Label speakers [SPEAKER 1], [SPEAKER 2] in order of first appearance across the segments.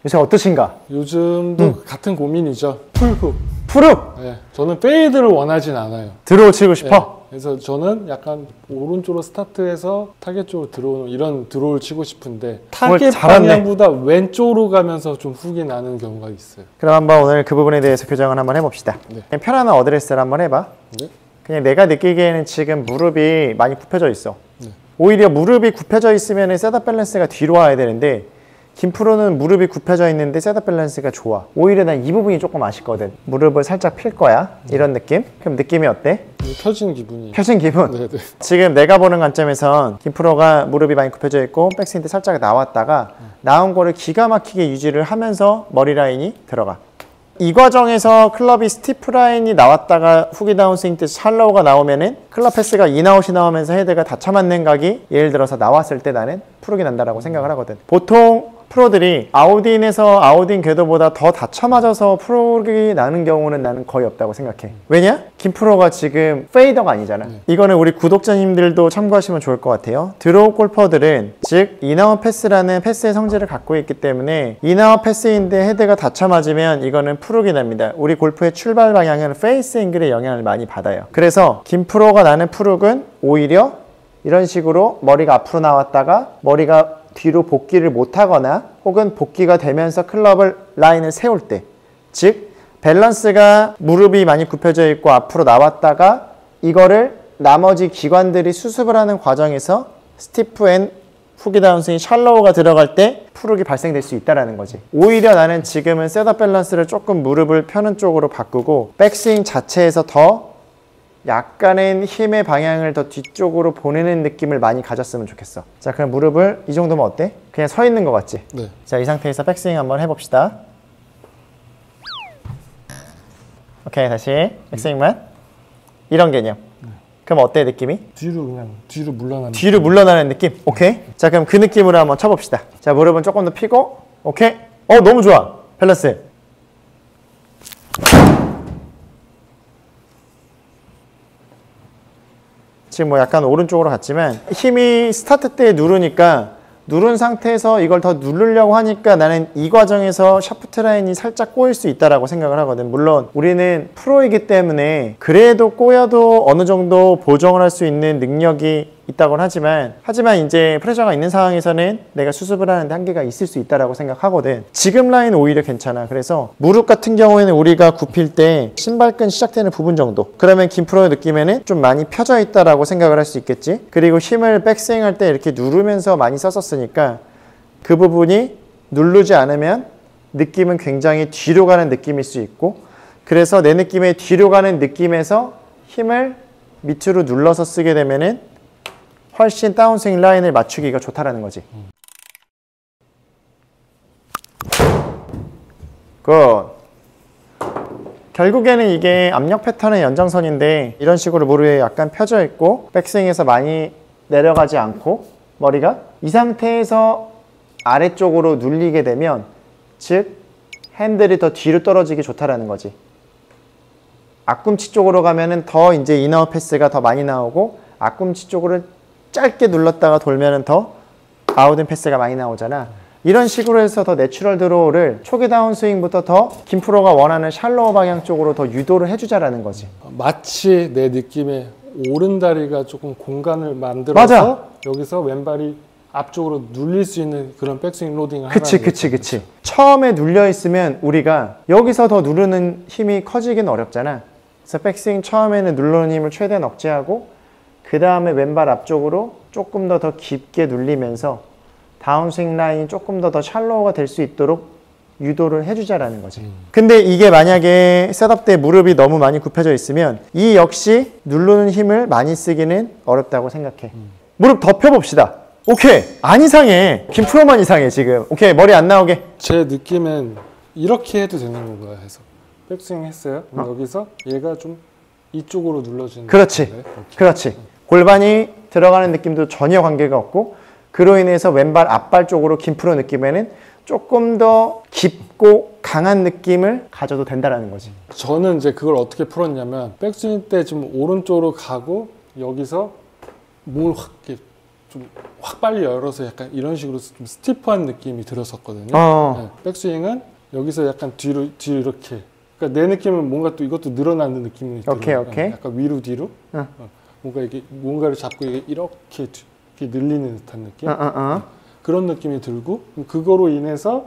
[SPEAKER 1] 요새 어떠신가?
[SPEAKER 2] 요즘도 같은 고민이죠. 풀훅.
[SPEAKER 1] 풀훅!
[SPEAKER 2] 네, 저는 페이드를 원하진 않아요.
[SPEAKER 1] 드로우 치고 싶어?
[SPEAKER 2] 네, 그래서 저는 약간 오른쪽으로 스타트해서 타겟 쪽으로 들어오는 이런 드로우를 치고 싶은데 타겟 방향보다 왼쪽으로 가면서 좀 훅이 나는 경우가 있어요.
[SPEAKER 1] 그럼 한번 오늘 그 부분에 대해서 교정을 한번 해봅시다. 네. 그냥 편안한 어드레스를 한번 해봐. 네. 그냥 내가 느끼기에는 지금 무릎이 많이 굽혀져 있어. 네. 오히려 무릎이 굽혀져 있으면 셋업 밸런스가 뒤로 와야 되는데 김프로는 무릎이 굽혀져 있는데 셋업 밸런스가 좋아. 오히려 난 이 부분이 조금 아쉽거든. 무릎을 살짝 필 거야. 이런 느낌? 그럼 느낌이 어때?
[SPEAKER 2] 펴진 기분이.
[SPEAKER 1] 펴진 기분?
[SPEAKER 2] 네네.
[SPEAKER 1] 지금 내가 보는 관점에선 김프로가 무릎이 많이 굽혀져 있고 백스윙 때 살짝 나왔다가 나온 거를 기가 막히게 유지를 하면서 머리 라인이 들어가. 이 과정에서 클럽이 스티프 라인이 나왔다가 훅이 다운스윙 때 샬로우가 나오면은 클럽 패스가 인아웃이 나오면서 헤드가 닫혀 맞는 각이 예를 들어서 나왔을 때 나는 푸르기 난다라고 생각을 하거든. 보통 프로들이 아웃인에서 아웃인 궤도보다 더 닫혀 맞아서 푸르기 나는 경우는 나는 거의 없다고 생각해. 왜냐? 김프로가 지금 페이더가 아니잖아. 이거는 우리 구독자님들도 참고하시면 좋을 것 같아요. 드로우 골퍼들은 즉 인아웃 패스라는 패스의 성질을 갖고 있기 때문에 인아웃 패스인데 헤드가 닫혀 맞으면 이거는 푸르기 납니다. 우리 골프의 출발 방향은 페이스 앵글에 영향을 많이 받아요. 그래서 김프로가 나는 푸르은 오히려 이런 식으로 머리가 앞으로 나왔다가 머리가 뒤로 복귀를 못하거나 혹은 복귀가 되면서 클럽을 라인을 세울 때, 즉 밸런스가 무릎이 많이 굽혀져 있고 앞으로 나왔다가 이거를 나머지 기관들이 수습을 하는 과정에서 스티프 앤 훅이 다운스윙 샬로우가 들어갈 때 푸르기 발생될 수 있다는 거지. 오히려 나는 지금은 셋업 밸런스를 조금 무릎을 펴는 쪽으로 바꾸고 백스윙 자체에서 더 약간의 힘의 방향을 더 뒤쪽으로 보내는 느낌을 많이 가졌으면 좋겠어. 자, 그럼 무릎을 이 정도면 어때? 그냥 서 있는 것 같지?
[SPEAKER 2] 네.
[SPEAKER 1] 자, 이 상태에서 백스윙 한번 해봅시다. 오케이, 다시 백스윙만. 이런 개념. 그럼 어때, 느낌이?
[SPEAKER 2] 뒤로 그냥 뒤로 물러나는.
[SPEAKER 1] 뒤로 물러나는 느낌? 오케이. 자, 그럼 그 느낌으로 한번 쳐봅시다. 자, 무릎은 조금 더 펴고. 오케이. 너무 좋아. 밸런스. 지금 뭐 약간 오른쪽으로 갔지만 힘이 스타트 때 누르니까 누른 상태에서 이걸 더 누르려고 하니까 나는 이 과정에서 샤프트 라인이 살짝 꼬일 수 있다라고 생각을 하거든. 물론 우리는 프로이기 때문에 그래도 꼬여도 어느 정도 보정을 할 수 있는 능력이 있다고는 하지만 이제 프레셔가 있는 상황에서는 내가 수습을 하는데 한계가 있을 수 있다라고 생각하거든. 지금 라인 오히려 괜찮아. 그래서 무릎 같은 경우에는 우리가 굽힐 때 신발끈 시작되는 부분 정도, 그러면 김프로의 느낌에는 좀 많이 펴져 있다라고 생각을 할 수 있겠지. 그리고 힘을 백스윙 할 때 이렇게 누르면서 많이 썼었으니까 그 부분이 누르지 않으면 느낌은 굉장히 뒤로 가는 느낌일 수 있고, 그래서 내 느낌의 뒤로 가는 느낌에서 힘을 밑으로 눌러서 쓰게 되면은 훨씬 다운스윙 라인을 맞추기가 좋다라는 거지. 굿. 결국에는 이게 압력 패턴의 연장선인데 이런 식으로 무릎에 약간 펴져 있고 백스윙에서 많이 내려가지 않고 머리가 이 상태에서 아래쪽으로 눌리게 되면 즉 핸들이 더 뒤로 떨어지기 좋다라는 거지. 앞꿈치 쪽으로 가면은 더 이제 인아웃 패스가 더 많이 나오고 앞꿈치 쪽으로 짧게 눌렀다가 돌면은 더 아웃인 패스가 많이 나오잖아. 이런 식으로 해서 더 내추럴 드로우를 초기 다운스윙부터 더 김프로가 원하는 샬로우 방향 쪽으로 더 유도를 해주자라는 거지.
[SPEAKER 2] 마치 내 느낌에 오른다리가 조금 공간을 만들어서
[SPEAKER 1] 맞아.
[SPEAKER 2] 여기서 왼발이 앞쪽으로 눌릴 수 있는 그런 백스윙 로딩을
[SPEAKER 1] 그치. 처음에 눌려 있으면 우리가 여기서 더 누르는 힘이 커지긴 어렵잖아. 그래서 백스윙 처음에는 누르는 힘을 최대한 억제하고 그 다음에 왼발 앞쪽으로 조금 더 깊게 눌리면서 다운스윙 라인이 조금 더 샬로우가 될 수 있도록 유도를 해주자라는 거지. 근데 이게 만약에 셋업 때 무릎이 너무 많이 굽혀져 있으면 이 역시 누르는 힘을 많이 쓰기는 어렵다고 생각해. 무릎 더 펴봅시다. 오케이. 안 이상해. 김프로만 이상해 지금. 오케이. 머리 안 나오게.
[SPEAKER 2] 제 느낌엔 이렇게 해도 되는 건가요? 해서 백스윙 했어요. 여기서 얘가 좀 이쪽으로 눌러지는.
[SPEAKER 1] 그렇지. 그렇지. 골반이 들어가는 느낌도 전혀 관계가 없고 그로 인해서 왼발 앞발 쪽으로 김프로 느낌에는 조금 더 깊고 강한 느낌을 가져도 된다라는 거지.
[SPEAKER 2] 저는 이제 그걸 어떻게 풀었냐면 백스윙 때 좀 오른쪽으로 가고 여기서 몸을 확 이렇게 좀 확 빨리 열어서 약간 이런 식으로 좀 스티프한 느낌이 들었었거든요. 네, 백스윙은 여기서 약간 뒤로 이렇게. 그러니까 내 느낌은 뭔가 또 이것도 늘어나는 느낌이 들어요.
[SPEAKER 1] 오케이.
[SPEAKER 2] 약간 위로 뒤로. 뭔가 이게 뭔가를 잡고 이렇게 늘리는 듯한 느낌. 그런 느낌이 들고 그거로 인해서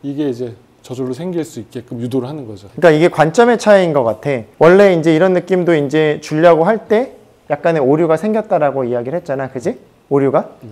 [SPEAKER 2] 이게 이제 저절로 생길 수 있게끔 유도를 하는 거죠.
[SPEAKER 1] 그러니까 이게 관점의 차이인 것 같아. 원래 이제 이런 느낌도 이제 주려고 할 때 약간의 오류가 생겼다라고 이야기를 했잖아. 그지? 오류가?
[SPEAKER 2] 네.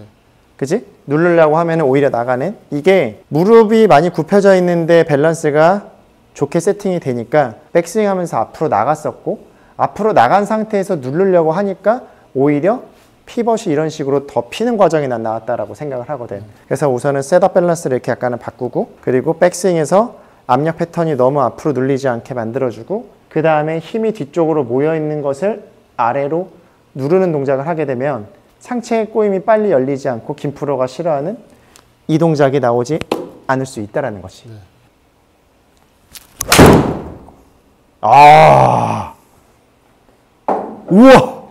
[SPEAKER 1] 그지? 누르려고 하면 오히려 나가는. 이게 무릎이 많이 굽혀져 있는데 밸런스가 좋게 세팅이 되니까 백스윙 하면서 앞으로 나갔었고, 앞으로 나간 상태에서 누르려고 하니까 오히려 피벗이 이런 식으로 더 피는 과정이 난 나왔다라고 생각을 하거든. 그래서 우선은 셋업 밸런스를 이렇게 약간은 바꾸고, 그리고 백스윙에서 압력 패턴이 너무 앞으로 눌리지 않게 만들어주고, 그 다음에 힘이 뒤쪽으로 모여 있는 것을 아래로 누르는 동작을 하게 되면 상체의 꼬임이 빨리 열리지 않고 김프로가 싫어하는 이 동작이 나오지 않을 수 있다는 것이.
[SPEAKER 2] 네.
[SPEAKER 1] 아, 우와,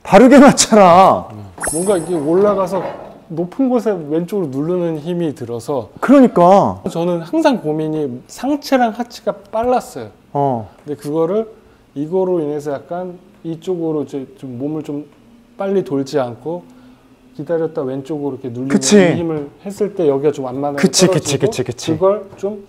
[SPEAKER 1] 다르게 맞잖아.
[SPEAKER 2] 뭔가 이게 올라가서 높은 곳에 왼쪽으로 누르는 힘이 들어서.
[SPEAKER 1] 그러니까
[SPEAKER 2] 저는 항상 고민이 상체랑 하체가 빨랐어요. 근데 그거를 이거로 인해서 약간 이쪽으로 이제 좀 몸을 좀 빨리 돌지 않고 기다렸다 왼쪽으로 이렇게 눌리는 힘을 했을 때 여기가 좀 완만하게 떨어지고 그걸 좀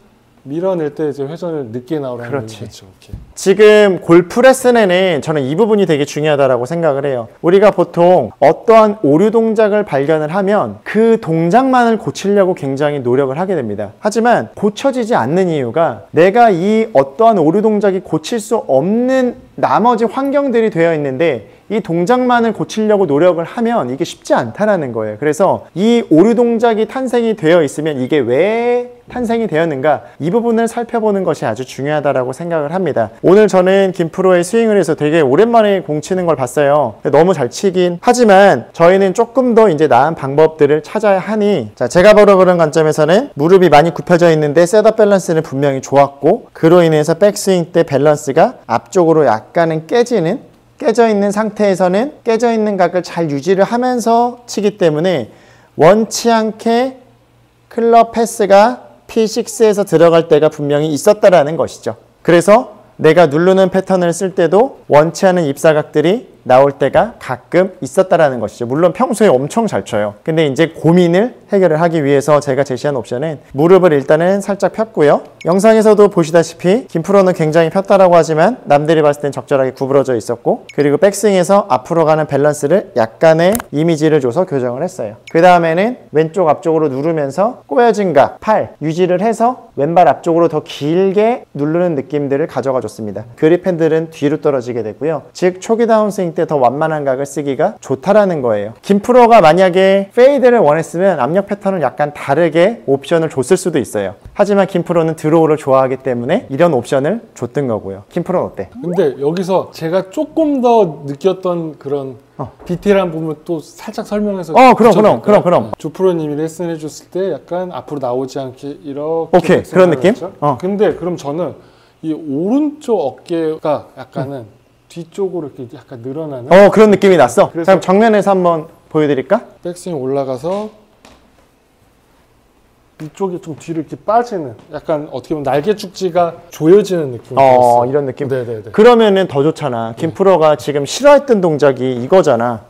[SPEAKER 2] 밀어낼 때 이제 회전을 늦게 나오라는 거죠.
[SPEAKER 1] 지금 골프 레슨에는 저는 이 부분이 되게 중요하다고 생각을 해요. 우리가 보통 어떠한 오류 동작을 발견을 하면 그 동작만을 고치려고 굉장히 노력을 하게 됩니다. 하지만 고쳐지지 않는 이유가 내가 이 어떠한 오류 동작이 고칠 수 없는 나머지 환경들이 되어 있는데 이 동작만을 고치려고 노력을 하면 이게 쉽지 않다라는 거예요. 그래서 이 오류 동작이 탄생이 되어 있으면 이게 왜 탄생이 되었는가, 이 부분을 살펴보는 것이 아주 중요하다고 생각을 합니다. 오늘 저는 김프로의 스윙을 해서 되게 오랜만에 공 치는 걸 봤어요. 너무 잘 치긴 하지만 저희는 조금 더 이제 나은 방법들을 찾아야 하니, 자, 제가 보러 그런 관점에서는 무릎이 많이 굽혀져 있는데 셋업 밸런스는 분명히 좋았고, 그로 인해서 백스윙 때 밸런스가 앞쪽으로 약간은 깨져 있는 상태에서는 깨져 있는 각을 잘 유지를 하면서 치기 때문에 원치 않게 클럽 패스가 P6에서 들어갈 때가 분명히 있었다라는 것이죠. 그래서 내가 누르는 패턴을 쓸 때도 원치 않은 입사각들이 나올 때가 가끔 있었다라는 것이죠. 물론 평소에 엄청 잘 쳐요. 근데 이제 고민을 해결을 하기 위해서 제가 제시한 옵션은 무릎을 일단은 살짝 폈고요. 영상에서도 보시다시피 김프로는 굉장히 폈다라고 하지만 남들이 봤을 땐 적절하게 구부러져 있었고, 그리고 백스윙에서 앞으로 가는 밸런스를 약간의 이미지를 줘서 교정을 했어요. 그 다음에는 왼쪽 앞쪽으로 누르면서 꼬여진 각, 팔 유지를 해서 왼발 앞쪽으로 더 길게 누르는 느낌들을 가져가 줬습니다. 그립 핸들은 뒤로 떨어지게 되고요. 즉 초기 다운스윙 때 더 완만한 각을 쓰기가 좋다라는 거예요. 김프로가 만약에 페이드를 원했으면 압력 패턴을 약간 다르게 옵션을 줬을 수도 있어요. 하지만 김프로는 드로우를 좋아하기 때문에 이런 옵션을 줬던 거고요. 김프로는 어때?
[SPEAKER 2] 근데 여기서 제가 조금 더 느꼈던 그런 디테일한 부분을 또 살짝 설명해서
[SPEAKER 1] 그럼
[SPEAKER 2] 조프로님이 레슨 해줬을 때 약간 앞으로 나오지 않게 이렇게
[SPEAKER 1] 오케이, 그런 느낌?
[SPEAKER 2] 근데 그럼 저는 이 오른쪽 어깨가 약간은 뒤쪽으로 이렇게 약간 늘어나는
[SPEAKER 1] 그런 느낌이 났어. 그럼 정면에서 한번 보여드릴까?
[SPEAKER 2] 백스윙 올라가서 이쪽이 좀 뒤로 이렇게 빠지는, 약간 어떻게 보면 날개 축지가 조여지는 느낌이 들었어요.
[SPEAKER 1] 이런 느낌?
[SPEAKER 2] 네네네.
[SPEAKER 1] 그러면은 더 좋잖아. 김프로가 지금 싫어했던 동작이 이거잖아.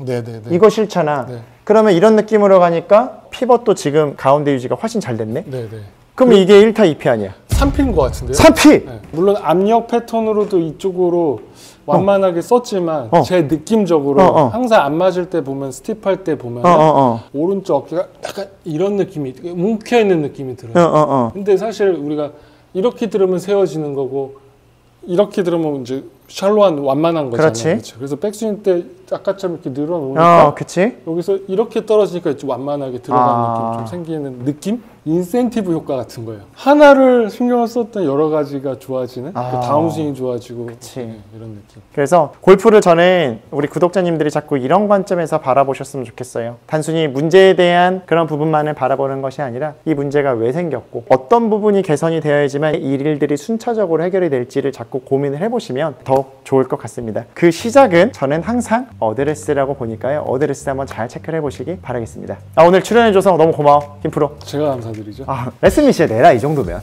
[SPEAKER 2] 네네네.
[SPEAKER 1] 이거 싫잖아.
[SPEAKER 2] 네.
[SPEAKER 1] 그러면 이런 느낌으로 가니까 피벗도 지금 가운데 유지가 훨씬 잘 됐네?
[SPEAKER 2] 네네.
[SPEAKER 1] 그럼 이게 1타 2피 아니야?
[SPEAKER 2] 3피인 것 같은데요?
[SPEAKER 1] 3피!
[SPEAKER 2] 네. 물론 압력 패턴으로도 이쪽으로 완만하게 썼지만 제 느낌적으로 항상 안 맞을 때 보면, 스티프할 때 보면 오른쪽 어깨가 약간 이런 느낌이, 뭉켜있는 느낌이 들어요. 근데 사실 우리가 이렇게 들으면 세워지는 거고 이렇게 들으면 이제 샬로한 완만한 거잖아요. 그렇죠? 그래서 백스윙 때 아까처럼 이렇게 늘어놓으니까 여기서 이렇게 떨어지니까 좀 완만하게 들어가는 느낌 좀 생기는 느낌? 인센티브 효과 같은 거예요. 하나를 신경을 썼던 여러 가지가 좋아지는, 그 다운스윙이 좋아지고 이런 느낌.
[SPEAKER 1] 그래서 골프를 저는 우리 구독자님들이 자꾸 이런 관점에서 바라보셨으면 좋겠어요. 단순히 문제에 대한 그런 부분만을 바라보는 것이 아니라 이 문제가 왜 생겼고 어떤 부분이 개선이 되어야지만 이 일들이 순차적으로 해결이 될지를 자꾸 고민을 해보시면 더 더욱 좋을 것 같습니다. 그 시작은 저는 항상 어드레스라고 보니까요. 어드레스 한번 잘 체크를 해보시기 바라겠습니다. 오늘 출연해줘서 너무 고마워 김프로.
[SPEAKER 2] 제가 감사드리죠.
[SPEAKER 1] 레슨 미시에 내라 이 정도면.